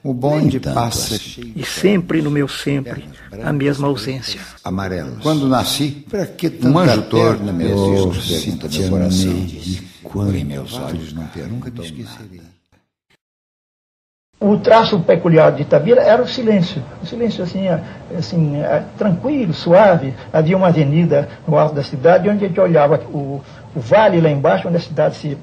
O bonde passa e sempre no meu sempre a mesma ausência. Amarelo. Quando nasci, para que tanta perna, meu Deus, pergunta meu coração. Porém meus olhos não perguntam, nunca me esquecerei. O traço peculiar de Itabira era o silêncio. O silêncio assim, tranquilo, suave. Havia uma avenida no alto da cidade onde a gente olhava o vale lá embaixo, onde a cidade se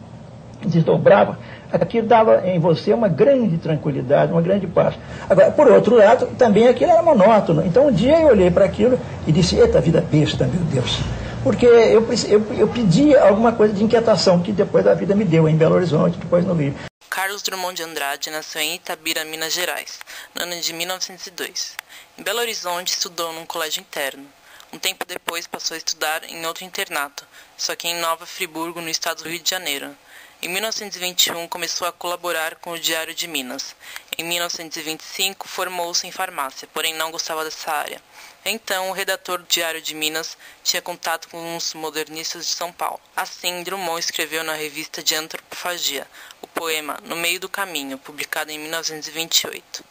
desdobrava. Aquilo dava em você uma grande tranquilidade, uma grande paz. Agora, por outro lado, também aquilo era monótono. Então um dia eu olhei para aquilo e disse, eita, vida besta, meu Deus. Porque eu pedia alguma coisa de inquietação que depois a vida me deu em Belo Horizonte, depois no Rio. Carlos Drummond de Andrade nasceu em Itabira, Minas Gerais, no ano de 1902. Em Belo Horizonte, estudou num colégio interno. Um tempo depois, passou a estudar em outro internato, só que em Nova Friburgo, no estado do Rio de Janeiro. Em 1921, começou a colaborar com o Diário de Minas. Em 1925, formou-se em farmácia, porém não gostava dessa área. Então, o redator do Diário de Minas tinha contato com os modernistas de São Paulo. Assim, Drummond escreveu na revista de Antropofagia o poema No Meio do Caminho, publicado em 1928.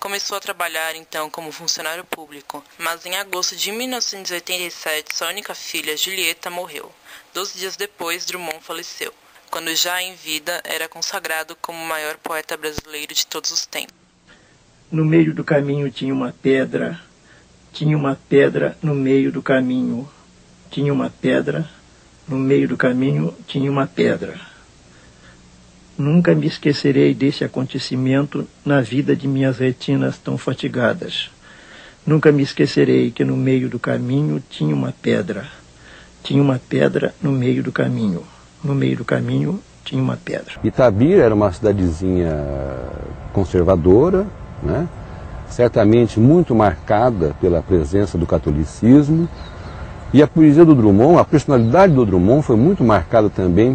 Começou a trabalhar, então, como funcionário público, mas em agosto de 1987, sua única filha, Julieta, morreu. 12 dias depois, Drummond faleceu, quando já em vida era consagrado como o maior poeta brasileiro de todos os tempos. No meio do caminho tinha uma pedra no meio do caminho. Tinha uma pedra, no meio do caminho tinha uma pedra. Nunca me esquecerei desse acontecimento na vida de minhas retinas tão fatigadas. Nunca me esquecerei que no meio do caminho tinha uma pedra. Tinha uma pedra no meio do caminho. No meio do caminho tinha uma pedra. Itabira era uma cidadezinha conservadora, né? Certamente muito marcada pela presença do catolicismo. E a poesia do Drummond, a personalidade do Drummond foi muito marcada também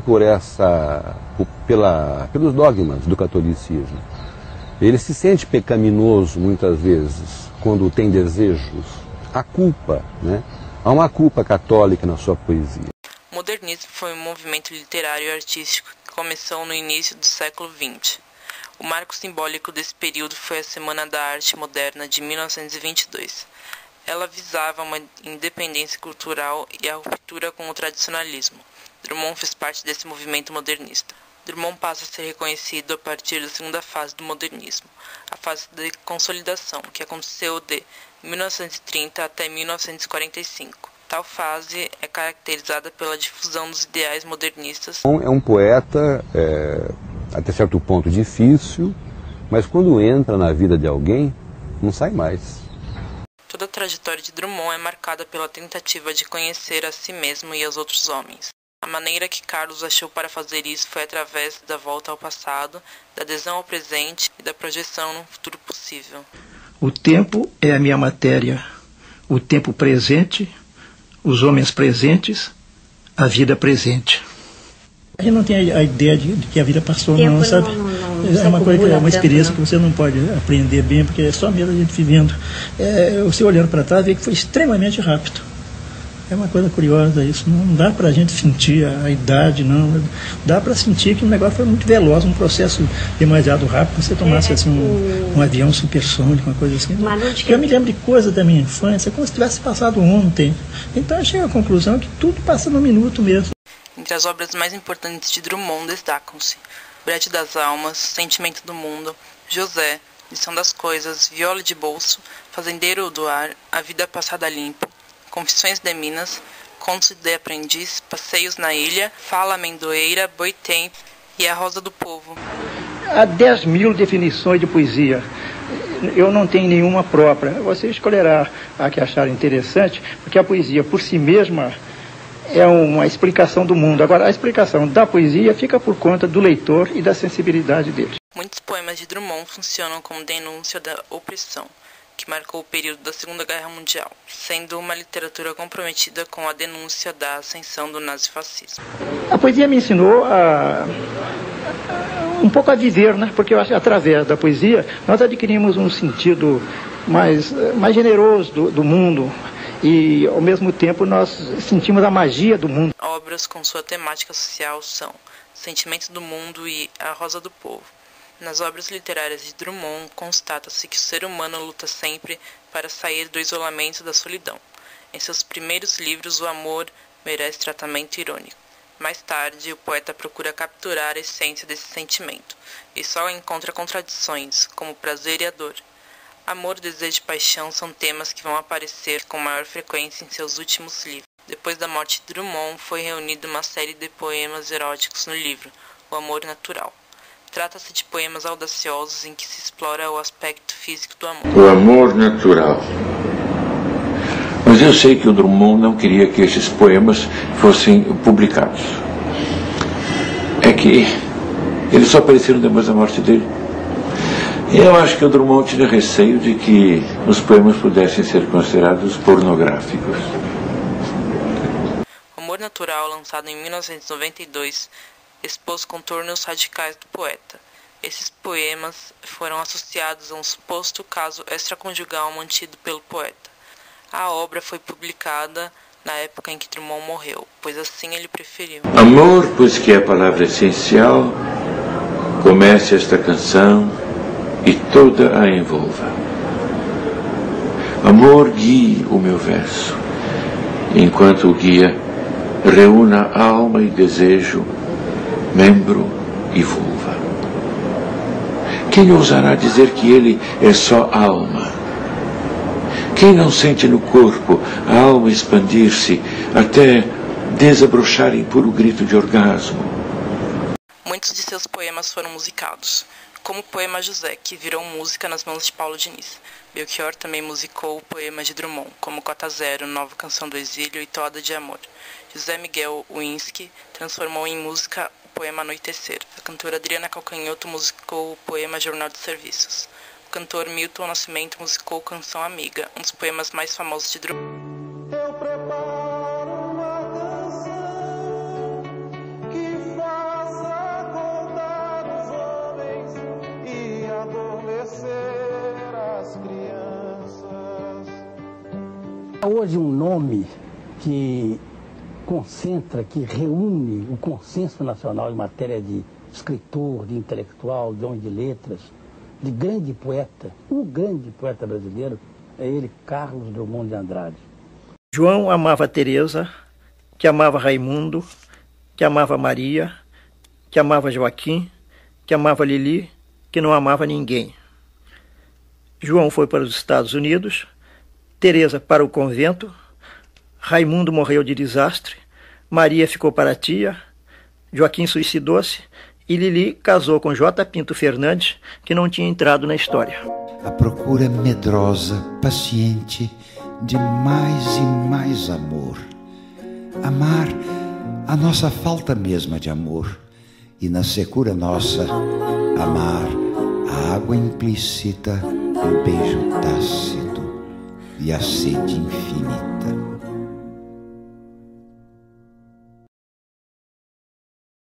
pelos dogmas do catolicismo. Ele se sente pecaminoso muitas vezes quando tem desejos. A culpa, né? Há uma culpa católica na sua poesia. O modernismo foi um movimento literário e artístico que começou no início do século XX. O marco simbólico desse período foi a Semana da Arte Moderna de 1922. Ela visava uma independência cultural e a ruptura com o tradicionalismo. Drummond fez parte desse movimento modernista. Drummond passa a ser reconhecido a partir da segunda fase do modernismo, a fase de consolidação, que aconteceu de 1930 até 1945. Tal fase é caracterizada pela difusão dos ideais modernistas. É um poeta, até certo ponto, difícil, mas quando entra na vida de alguém, não sai mais. Toda a trajetória de Drummond é marcada pela tentativa de conhecer a si mesmo e aos outros homens. A maneira que Carlos achou para fazer isso foi através da volta ao passado, da adesão ao presente e da projeção num futuro possível. O tempo é a minha matéria. O tempo presente, os homens presentes, a vida presente. A gente não tem a ideia de que a vida passou, não, sabe? É uma coisa, é uma experiência que você não pode aprender bem, porque é só mesmo a gente vivendo. Você olhando para trás, vê que foi extremamente rápido. É uma coisa curiosa isso. Não dá para a gente sentir a idade, não. Dá para sentir que o negócio foi muito veloz, um processo demasiado rápido. Você tomasse assim, um avião supersônico, uma coisa assim. Eu me lembro de coisas da minha infância, como se tivesse passado ontem. Então eu chego à conclusão que tudo passa num minuto mesmo. Entre as obras mais importantes de Drummond destacam-se Brete das Almas, Sentimento do Mundo, José, Lição das Coisas, Viola de Bolso, Fazendeiro do Ar, A Vida Passada Limpo, Confissões de Minas, Contos de Aprendiz, Passeios na Ilha, Fala Amendoeira, Boitempo e A Rosa do Povo. Há 10.000 definições de poesia. Eu não tenho nenhuma própria. Você escolherá a que achar interessante, porque a poesia por si mesma é uma explicação do mundo. Agora, a explicação da poesia fica por conta do leitor e da sensibilidade dele. Muitos poemas de Drummond funcionam como denúncia da opressão, que marcou o período da Segunda Guerra Mundial, sendo uma literatura comprometida com a denúncia da ascensão do nazifascismo. A poesia me ensinou um pouco a viver, né? Porque eu acho que através da poesia nós adquirimos um sentido mais generoso do mundo. E, ao mesmo tempo, nós sentimos a magia do mundo. Obras com sua temática social são Sentimento do Mundo e A Rosa do Povo. Nas obras literárias de Drummond, constata-se que o ser humano luta sempre para sair do isolamento e da solidão. Em seus primeiros livros, o amor merece tratamento irônico. Mais tarde, o poeta procura capturar a essência desse sentimento, e só encontra contradições, como o prazer e a dor. Amor, desejo e paixão são temas que vão aparecer com maior frequência em seus últimos livros. Depois da morte de Drummond, foi reunida uma série de poemas eróticos no livro, O Amor Natural. Trata-se de poemas audaciosos em que se explora o aspecto físico do amor. O amor natural. Mas eu sei que o Drummond não queria que esses poemas fossem publicados. É que eles só apareceram depois da morte dele. E eu acho que o Drummond tinha receio de que os poemas pudessem ser considerados pornográficos. O Amor Natural, lançado em 1992, expôs contornos radicais do poeta. Esses poemas foram associados a um suposto caso extraconjugal mantido pelo poeta. A obra foi publicada na época em que Drummond morreu, pois assim ele preferiu. Amor, pois que é a palavra essencial, comece esta canção e toda a envolva. Amor, guie o meu verso, enquanto o guia, reúna alma e desejo, membro e vulva. Quem ousará dizer que ele é só alma? Quem não sente no corpo a alma expandir-se até desabrochar em puro grito de orgasmo? Muitos de seus poemas foram musicados, como o poema José, que virou música nas mãos de Paulo Diniz. Belchior também musicou o poema de Drummond, como Cota Zero, Nova Canção do Exílio e Toada de Amor. José Miguel Uinski transformou em música o poema Anoitecer. A cantora Adriana Calcanhoto musicou o poema Jornal de Serviços. O cantor Milton Nascimento musicou Canção Amiga, um dos poemas mais famosos de Drummond. Eu preparo uma canção que faça acordar os homens e adormecer as crianças. Hoje um nome que concentra, que reúne o consenso nacional em matéria de escritor, de intelectual, de homem de letras, de grande poeta, o grande poeta brasileiro, é ele, Carlos Drummond de Andrade. João amava Teresa, que amava Raimundo, que amava Maria, que amava Joaquim, que amava Lili, que não amava ninguém. João foi para os Estados Unidos, Teresa para o convento, Raimundo morreu de desastre, Maria ficou para a tia, Joaquim suicidou-se e Lili casou com J. Pinto Fernandes, que não tinha entrado na história. A procura medrosa, paciente, de mais e mais amor. Amar a nossa falta mesma de amor. E na secura nossa, amar a água implícita, o beijo tácito e a sede infinita.